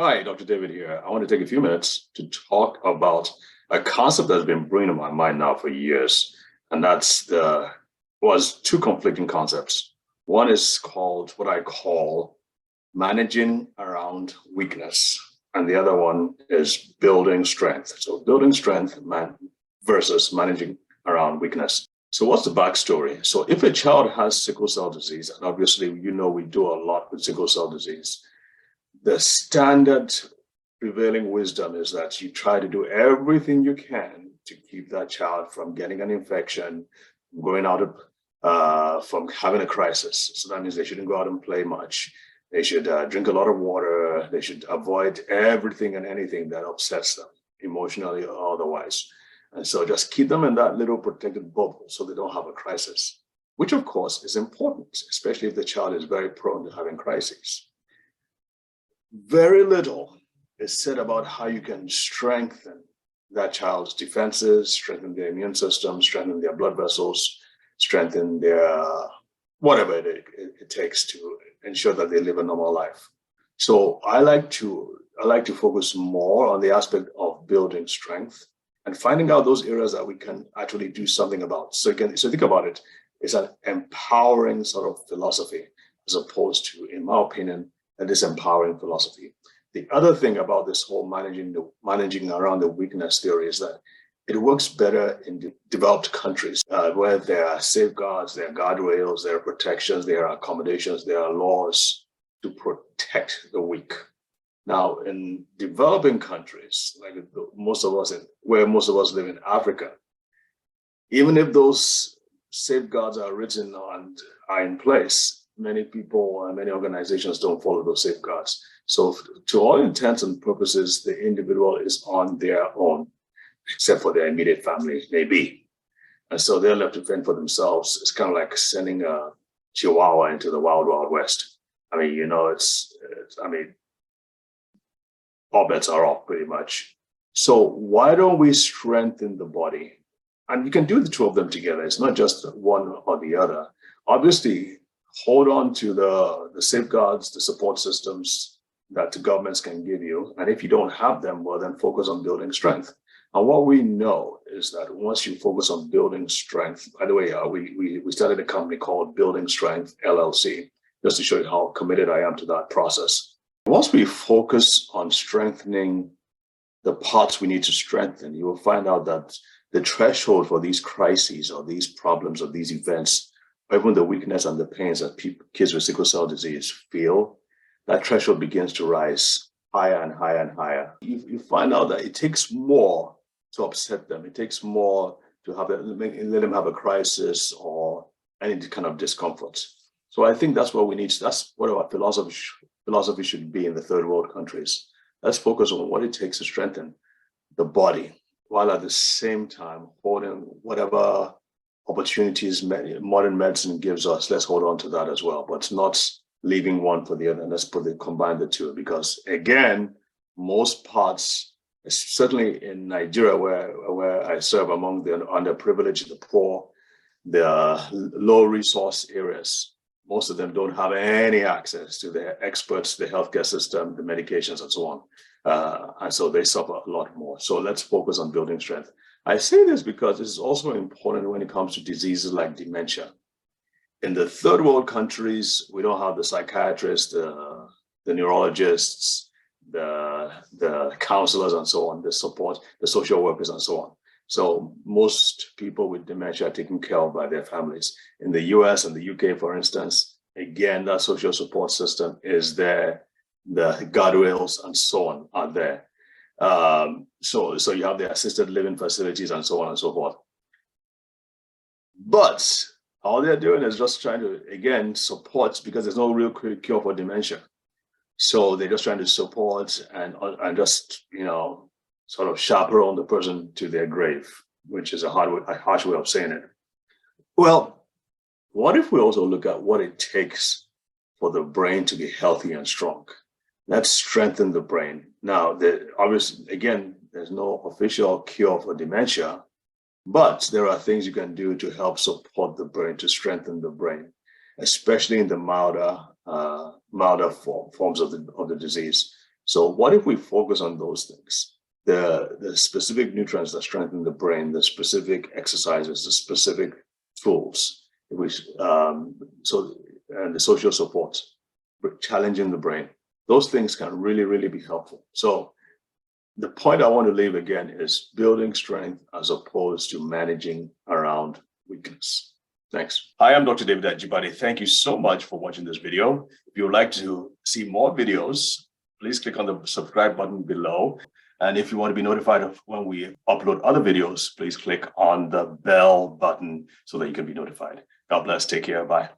Hi, Dr. David here. I want to take a few minutes to talk about a concept that's been brewing in my mind now for years, and was two conflicting concepts. One is called what I call managing around weakness, and the other one is building strength. So building strength versus managing around weakness. So what's the backstory? So if a child has sickle cell disease, and obviously we do a lot with sickle cell disease, the standard prevailing wisdom is that you try to do everything you can to keep that child from getting an infection, going out from having a crisis. So that means they shouldn't go out and play much. They should drink a lot of water. They should avoid everything and anything that upsets them emotionally or otherwise. And so just keep them in that little protected bubble so they don't have a crisis, which of course is important, especially if the child is very prone to having crises. Very little is said about how you can strengthen that child's defenses, strengthen their immune system, strengthen their blood vessels, strengthen their whatever it takes to ensure that they live a normal life. So I like to focus more on the aspect of building strength and finding out those areas that we can actually do something about. So think about it, it's an empowering sort of philosophy as opposed to, in my opinion, a disempowering philosophy. The other thing about this whole managing around the weakness theory is that it works better in developed countries where there are safeguards, there are guardrails, there are protections, there are accommodations, there are laws to protect the weak. Now, in developing countries, like where most of us live in Africa, even if those safeguards are written and are in place, many people and many organizations don't follow those safeguards. So to all intents and purposes, the individual is on their own, except for their immediate family, maybe. And so they're left to fend for themselves. It's kind of like sending a chihuahua into the wild, wild west. I mean, all bets are off pretty much. So why don't we strengthen the body? And you can do the two of them together. It's not just one or the other. Obviously, hold on to the safeguards, the support systems that the governments can give you. And if you don't have them, well, then focus on building strength. And what we know is that once you focus on building strength, by the way, we started a company called Building Strength LLC, just to show you how committed I am to that process. Once we focus on strengthening the parts we need to strengthen, you will find out that the threshold for these crises or these problems or these events, or even the weakness and the pains that kids with sickle cell disease feel, that threshold begins to rise higher and higher and higher. You find out that it takes more to upset them. It takes more to let them have a crisis or any kind of discomfort. So I think that's what we need. That's what our philosophy should be in the third world countries. Let's focus on what it takes to strengthen the body, while at the same time holding whatever opportunities modern medicine gives us. Let's hold on to that as well, but not leaving one for the other. Let's combine the two, because again, most parts, certainly in Nigeria, where I serve, among the underprivileged, the poor, the low resource areas, most of them don't have any access to the experts, the healthcare system, the medications, and so on. And so they suffer a lot more. So let's focus on building strength. I say this because this is also important when it comes to diseases like dementia. In the third world countries, we don't have the psychiatrists, the neurologists, the counselors, and so on, the support, the social workers, and so on. So most people with dementia are taken care of by their families. In the US and the UK, for instance, again, that social support system is there. The guardrails and so on are there. So you have the assisted living facilities and so on and so forth. But all they're doing is just trying to, again, support, because there's no real cure for dementia. So they're just trying to support and just, sort of chaperone the person to their grave, which is a harsh way of saying it. Well, what if we also look at what it takes for the brain to be healthy and strong? Let's strengthen the brain. Now, obviously, again, there's no official cure for dementia, but there are things you can do to help support the brain, to strengthen the brain, especially in the milder forms of the disease. So what if we focus on those things? The specific nutrients that strengthen the brain, the specific exercises, the specific tools, which and the social support, challenging the brain. Those things can really, really be helpful. So the point I want to leave again is building strength as opposed to managing around weakness. Thanks. Hi, I'm Dr. David Ajibade. Thank you so much for watching this video. If you would like to see more videos, please click on the subscribe button below. And if you want to be notified of when we upload other videos, please click on the bell button so that you can be notified. God bless. Take care. Bye.